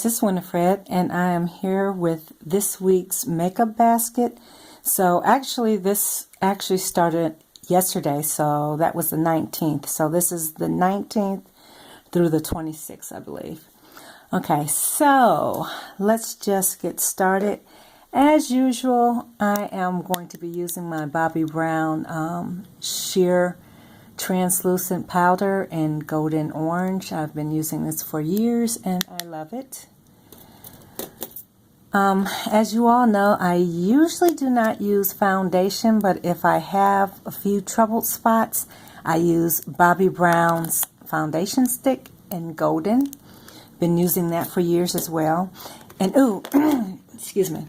guys, it's Winifred, and I am here with this week's makeup basket. So actually, this actually started yesterday, so that was the 19th. So this is the 19th through the 26th, I believe. Okay, so let's just get started. As usual, I am going to be using my Bobbi Brown sheer translucent powder in golden orange. I've been using this for years and I love it. As you all know, I usually do not use foundation, but if I have a few troubled spots, I use Bobbi Brown's foundation stick in golden. Been using that for years as well. And ooh, excuse me,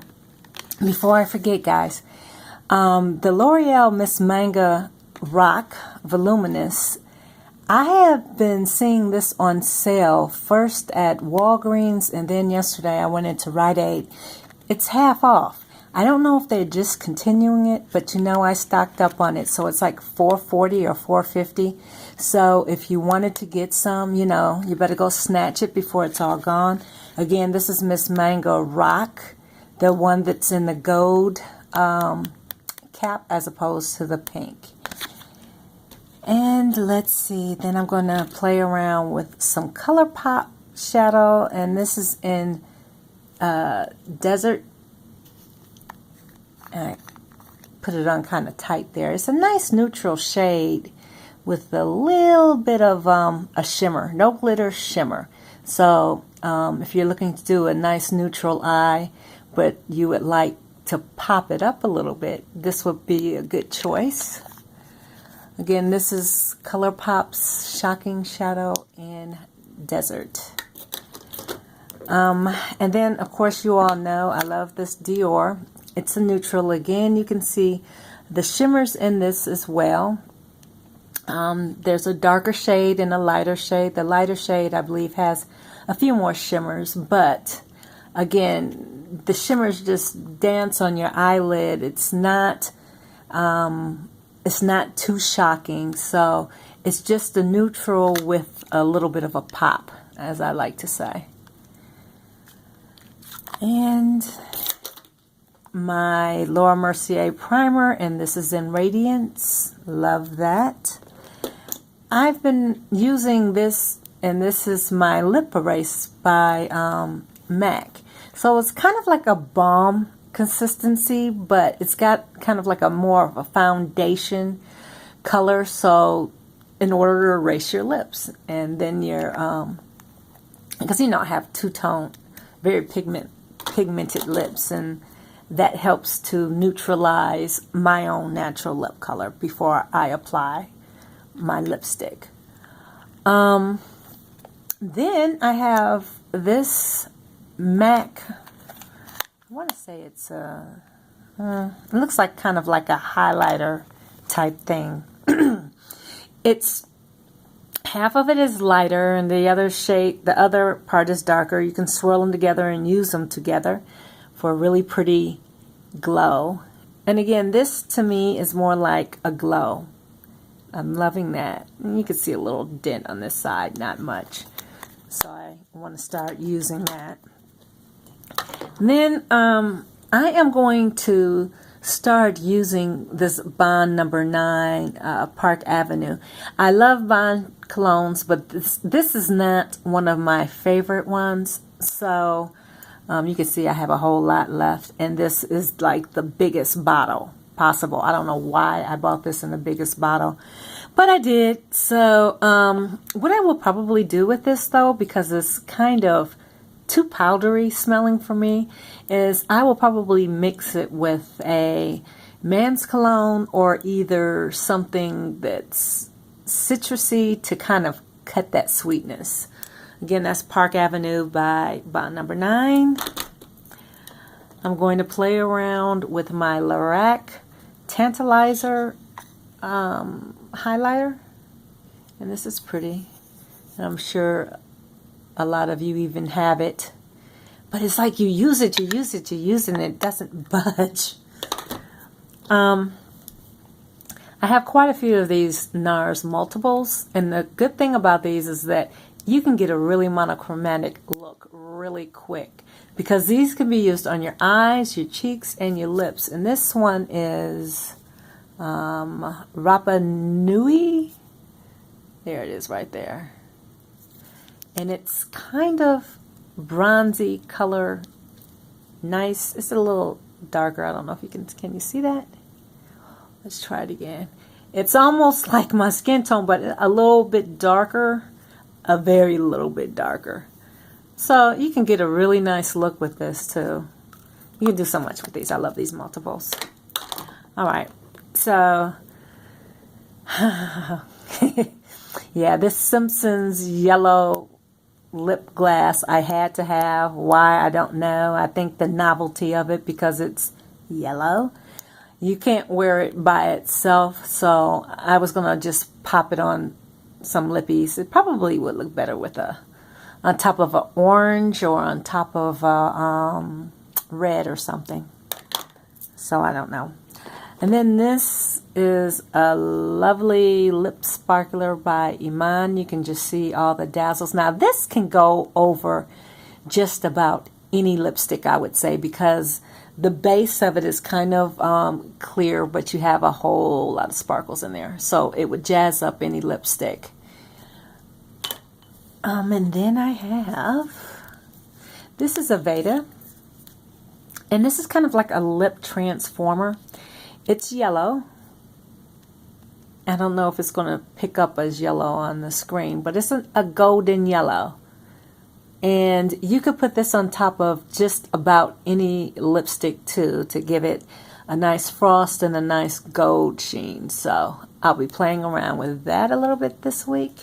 before I forget, guys, the L'Oreal Miss Manga Rock Voluminous, I have been seeing this on sale first at Walgreens, and then yesterday I went into Rite Aid. It's half off. I don't know if they're just continuing it, but you know I stocked up on it, so it's like $4.40 or $4.50. So if you wanted to get some, you know, you better go snatch it before it's all gone. Again, this is Miss Manga Rock, the one that's in the gold cap as opposed to the pink. And let's see, then I'm going to play around with some ColourPop shadow, and this is in Desert. And I put it on kind of tight there. It's a nice neutral shade with a little bit of a shimmer, no glitter, shimmer. So if you're looking to do a nice neutral eye, but you would like to pop it up a little bit, this would be a good choice. Again, this is ColourPop's Shocking Shadow in Desert. And then, of course, you all know I love this Dior. It's a neutral. Again, you can see the shimmers in this as well. There's a darker shade and a lighter shade. The lighter shade, I believe, has a few more shimmers. But, again, the shimmers just dance on your eyelid. It's not too shocking, so it's just a neutral with a little bit of a pop, as I like to say. And my Laura Mercier primer, and this is in Radiance. Love that. I've been using this, and this is my Lip Erase by MAC. So it's kind of like a balm consistency, but it's got kind of like a more of a foundation color, so in order to erase your lips, and then your because you know I have two-tone, very pigmented lips, and that helps to neutralize my own natural lip color before I apply my lipstick. Then I have this MAC, I want to say it's it looks like kind of like a highlighter type thing. It's half of it is lighter and the other part is darker. You can swirl them together and use them together for a really pretty glow. And again, this to me is more like a glow. I'm loving that. And you can see a little dent on this side, not much. So I want to start using that. And then I am going to start using this Bond number 9 Park Avenue. I love Bond colognes, but this is not one of my favorite ones. So you can see I have a whole lot left, and this is like the biggest bottle possible. I don't know why I bought this in the biggest bottle, but I did. So what I will probably do with this, though, because it's kind of too powdery smelling for me, is I will probably mix it with a man's cologne or either something that's citrusy to kind of cut that sweetness. Again, that's Park Avenue by Bond number 9. I'm going to play around with my Lorac Tantalizer highlighter, and this is pretty, and I'm sure a lot of you even have it, but it's like you use it, and it doesn't budge. I have quite a few of these NARS multiples, and the good thing about these is that you can get a really monochromatic look really quick, because these can be used on your eyes, your cheeks, and your lips. And this one is Rapa Nui. There it is right there. And it's kind of bronzy color. Nice. It's a little darker. I don't know if you can you see that? Let's try it again. It's almost like my skin tone, but a little bit darker, a very little bit darker. So you can get a really nice look with this too. You can do so much with these. I love these multiples. All right. So, yeah, this Simpsons yellow lip gloss I had to have. Why, I don't know. I think the novelty of it, because it's yellow. You can't wear it by itself, so I was going to just pop it on some lippies. It probably would look better with on top of an orange or on top of a red or something. So I don't know. And then this is a lovely lip sparkler by Iman. You can just see all the dazzles. Now this can go over just about any lipstick, I would say, because the base of it is kind of clear, but you have a whole lot of sparkles in there. So it would jazz up any lipstick. And then I have, this is Aveda. And this is kind of like a lip transformer. It's yellow. I don't know if it's going to pick up as yellow on the screen, but it's a golden yellow. And you could put this on top of just about any lipstick too, to give it a nice frost and a nice gold sheen. So I'll be playing around with that a little bit this week.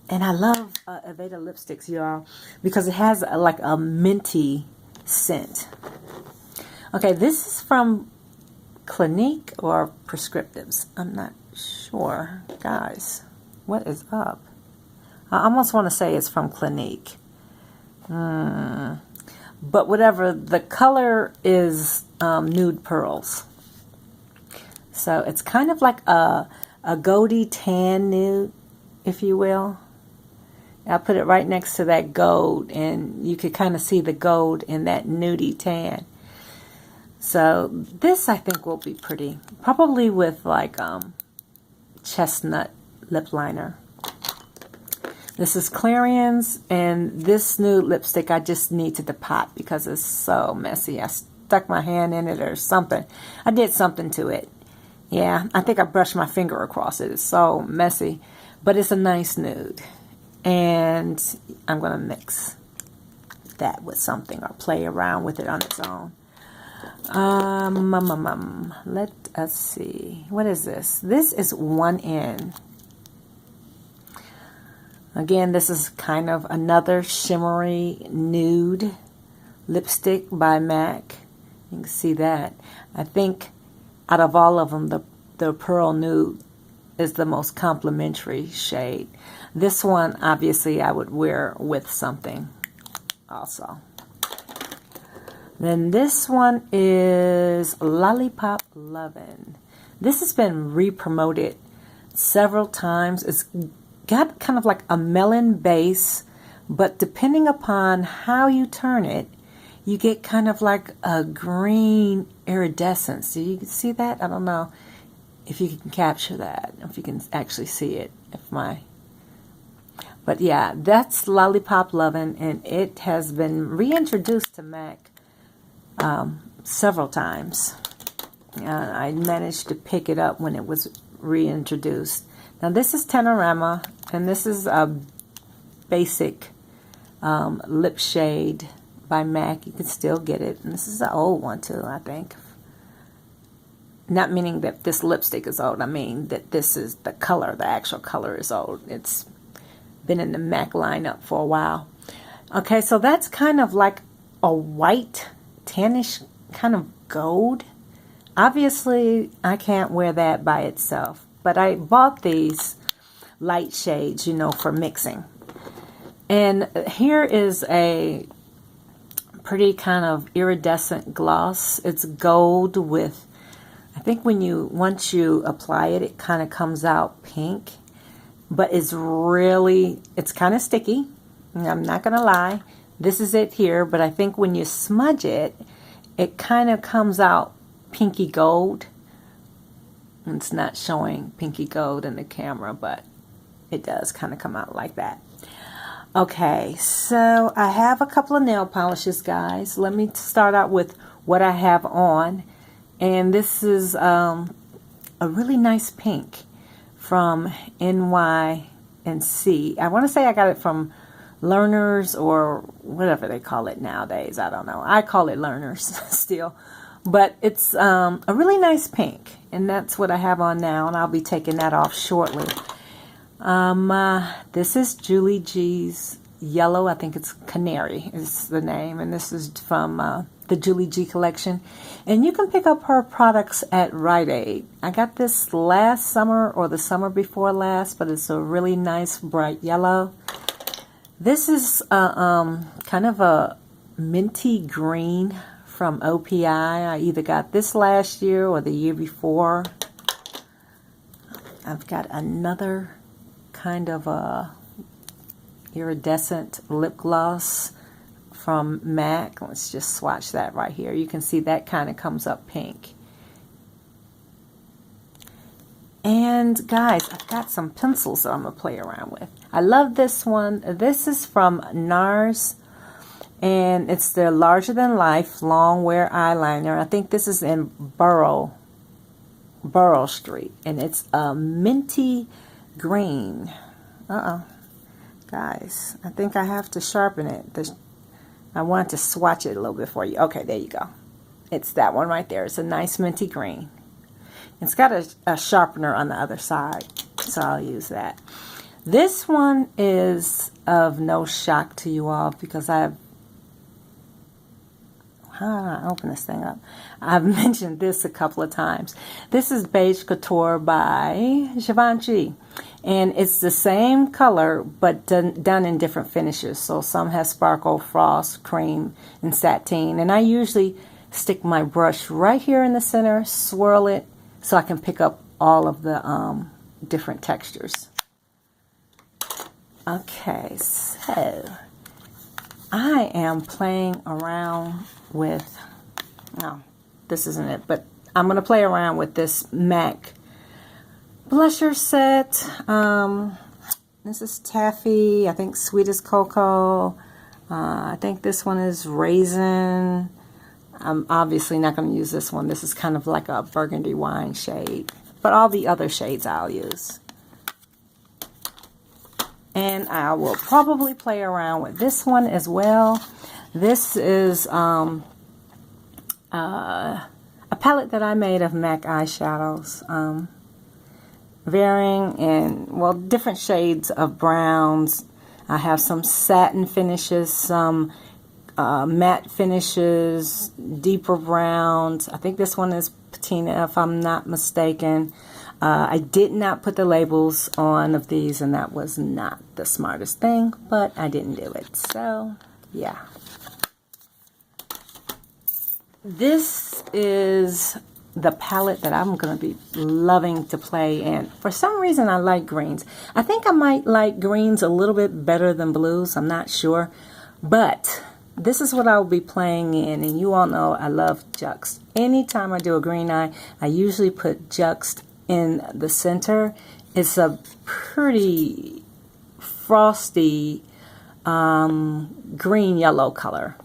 And I love Aveda lipsticks, y'all, because it has like a minty scent. Okay, this is from Clinique or Prescriptives. I'm not sure. Guys, what is up? I almost want to say it's from Clinique. But whatever, the color is Nude Pearls. So it's kind of like a goldy tan nude, if you will. I'll put it right next to that gold, and you could kind of see the gold in that nudie tan. So this I think will be pretty. Probably with like chestnut lip liner. This is Clarins, and this nude lipstick I just needed to pop because it's so messy. I stuck my hand in it or something. I did something to it. Yeah, I think I brushed my finger across it. It's so messy, but it's a nice nude. And I'm going to mix that with something or play around with it on its own. Let us see. What is this? This is 1N. Again, this is kind of another shimmery nude lipstick by MAC. You can see that. I think out of all of them, the Pearl Nude is the most complimentary shade. This one, obviously, I would wear with something also. Then this one is Lollipop Lovin'. This has been re-promoted several times. It's got kind of like a melon base, but depending upon how you turn it, you get kind of like a green iridescence. Do you see that? I don't know if you can capture that, if you can actually see it. But yeah, that's Lollipop Lovin', and it has been reintroduced to MAC several times. I managed to pick it up when it was reintroduced. Now this is Tenorama, and this is a basic lip shade by MAC. You can still get it, and this is an old one too, I think. Not meaning that this lipstick is old. I mean that this is the color. The actual color is old. It's been in the MAC lineup for a while. Okay, so that's kind of like a white, tannish kind of gold. Obviously, I can't wear that by itself. But I bought these light shades, for mixing. And here is a pretty kind of iridescent gloss. It's gold with, I think once you apply it, it kind of comes out pink. but it's kind of sticky. I'm not going to lie. This is it here, but I think when you smudge it, it kind of comes out pinky gold. It's not showing pinky gold in the camera, but it does kind of come out like that. Okay, so I have a couple of nail polishes, guys. Let me start out with what I have on. And this is a really nice pink from NYNC. I want to say I got it from Learners or whatever they call it nowadays. I don't know. I call it Learners still. But it's a really nice pink. And that's what I have on now. And I'll be taking that off shortly. This is Julie G's Yellow. I think it's Canary is the name. And this is from the Julie G collection. And you can pick up her products at Rite Aid. I got this last summer or the summer before last. But it's a really nice bright yellow. This is kind of a minty green from OPI. I either got this last year or the year before. I've got another kind of a iridescent lip gloss from MAC. Let's just swatch that right here. You can see that kind of comes up pink. And guys, I've got some pencils that I'm going to play around with. I love this one. This is from NARS. And it's their Larger Than Life Long Wear Eyeliner. I think this is in Borough Street. And it's a minty green. Guys, I think I have to sharpen it. I want to swatch it a little bit for you. Okay, there you go. It's that one right there. It's a nice minty green. It's got a sharpener on the other side, so I'll use that. This one is of no shock to you all because how do I open this thing up? I've mentioned this a couple of times. This is Beige Couture by Givenchy. And it's the same color, but done in different finishes. So some has sparkle, frost, cream, and sateen. And I usually stick my brush right here in the center, swirl it, so I can pick up all of the different textures. Okay, so I am playing around with, no, this isn't it, but I'm going to play around with this MAC blusher set. This is Taffy, I think Sweet as Cocoa. I think this one is Raisin. I'm obviously not going to use this one. This is kind of like a burgundy wine shade. But all the other shades I'll use. And I will probably play around with this one as well. This is a palette that I made of MAC eyeshadows. Varying in, well, different shades of browns. I have some satin finishes, some matte finishes, deeper browns. I think this one is patina, if I'm not mistaken. I did not put the labels on of these, and that was not the smartest thing, but I didn't do it. So, yeah. This is the palette that I'm going to be loving to play in. For some reason, I like greens. I think I might like greens a little bit better than blues. I'm not sure. But this is what I'll be playing in, and you all know I love Juxt. Anytime I do a green eye, I usually put Juxt in the center. It's a pretty frosty green-yellow color.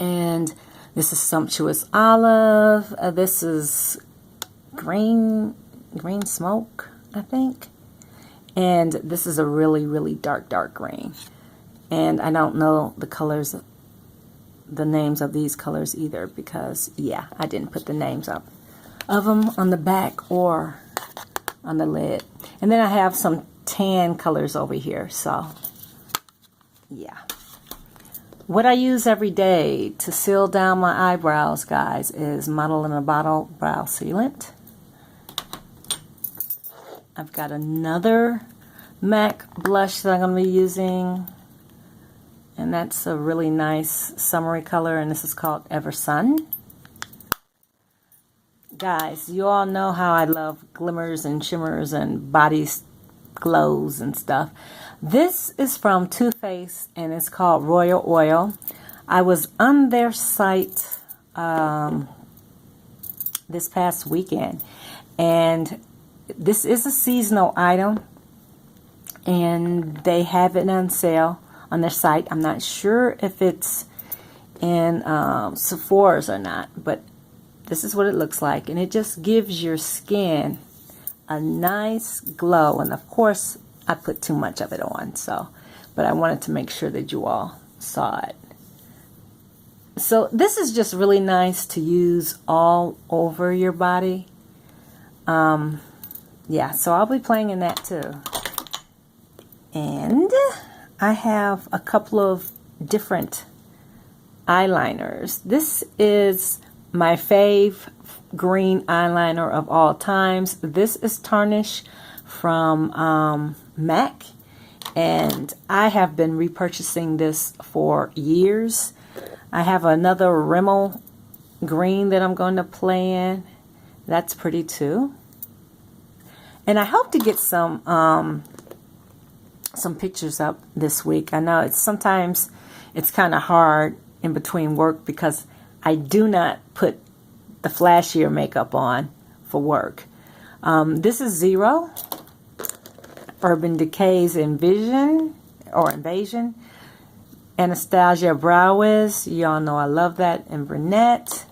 And this is Sumptuous Olive. This is green smoke, I think. And this is a really, really dark green. And I don't know the colors, the names of these colors either, because, yeah, I didn't put the names up of them on the back or on the lid. And then I have some tan colors over here, so, yeah. What I use every day to seal down my eyebrows, guys, is Model in a Bottle Brow Sealant. I've got another MAC blush that I'm going to be using. And that's a really nice summery color, and this is called Ever Sun. Guys, you all know how I love glimmers and shimmers and body glows and stuff. This is from Too Faced and it's called Royal Oil. I was on their site this past weekend, and this is a seasonal item, and they have it on sale on their site. I'm not sure if it's in Sephora's or not, but this is what it looks like, and it just gives your skin a nice glow. And of course I put too much of it on, but I wanted to make sure that you all saw it. So this is just really nice to use all over your body. Yeah, so I'll be playing in that too. And I have a couple of different eyeliners. This is my fave green eyeliner of all times. This is Tarnish from MAC, and I have been repurchasing this for years. I have another Rimmel green that I'm going to play in. That's pretty too. And I hope to get some pictures up this week. I know sometimes it's kind of hard in between work because I do not put the flashier makeup on for work. This is Zero, Urban Decay's Invasion. Anastasia Brow Wiz, y'all know I love that, and Brunette.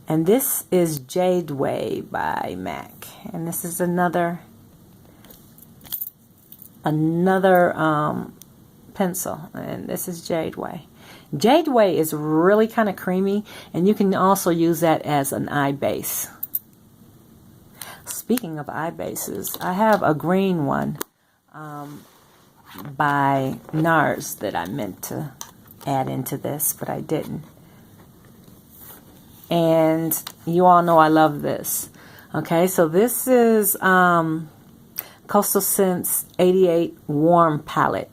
And this is Jade Way by MAC, and this is another pencil, and this is Jade Way. Jade Way is really kind of creamy, and you can also use that as an eye base. Speaking of eye bases, I have a green one by NARS that I meant to add into this, but I didn't. And you all know I love this. Okay, so this is Coastal Scents 88 Warm Palette,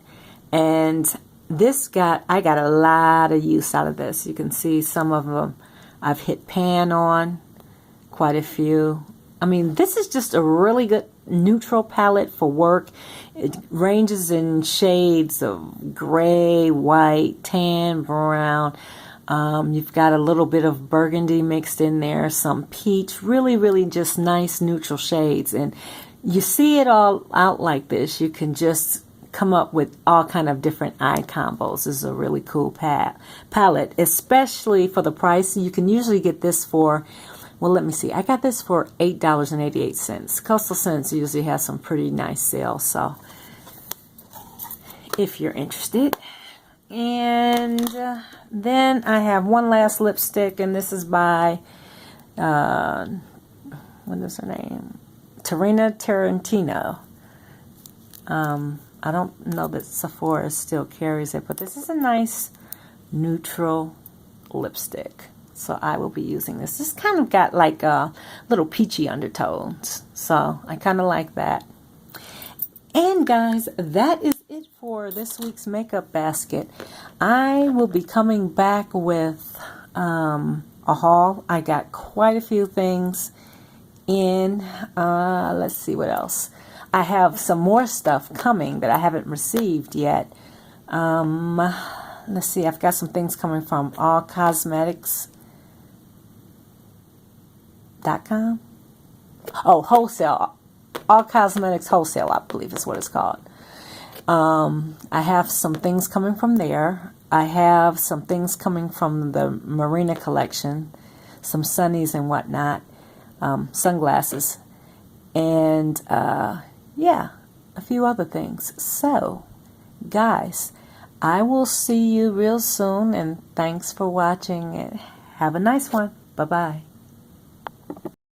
and I got a lot of use out of this. You can see some of them I've hit pan on, quite a few. I mean, this is just a really good neutral palette for work. It ranges in shades of gray, white, tan, brown. You've got a little bit of burgundy mixed in there, some peach, really just nice neutral shades. And you see it all out like this, you can just come up with all kind of different eye combos. This is a really cool palette, especially for the price. You can usually get this for, well, let me see, I got this for $8.88. Coastal Scents usually has some pretty nice sales, so if you're interested. And then I have one last lipstick, and this is by what is her name? Tarina Tarantino. I don't know that Sephora still carries it, but this is a nice neutral lipstick. So I will be using this. This kind of got like little peachy undertones. So I kind of like that. And guys, that is it for this week's makeup basket. I will be coming back with a haul. I got quite a few things in. Let's see what else. I have some more stuff coming that I haven't received yet. Let's see, I've got some things coming from allcosmetics.com. Oh, wholesale. All Cosmetics Wholesale, I believe is what it's called. I have some things coming from there. I have some things coming from the Marina collection, some sunnies and whatnot, sunglasses, and yeah, a few other things. So, guys, I will see you real soon, and thanks for watching. Have a nice one. Bye-bye.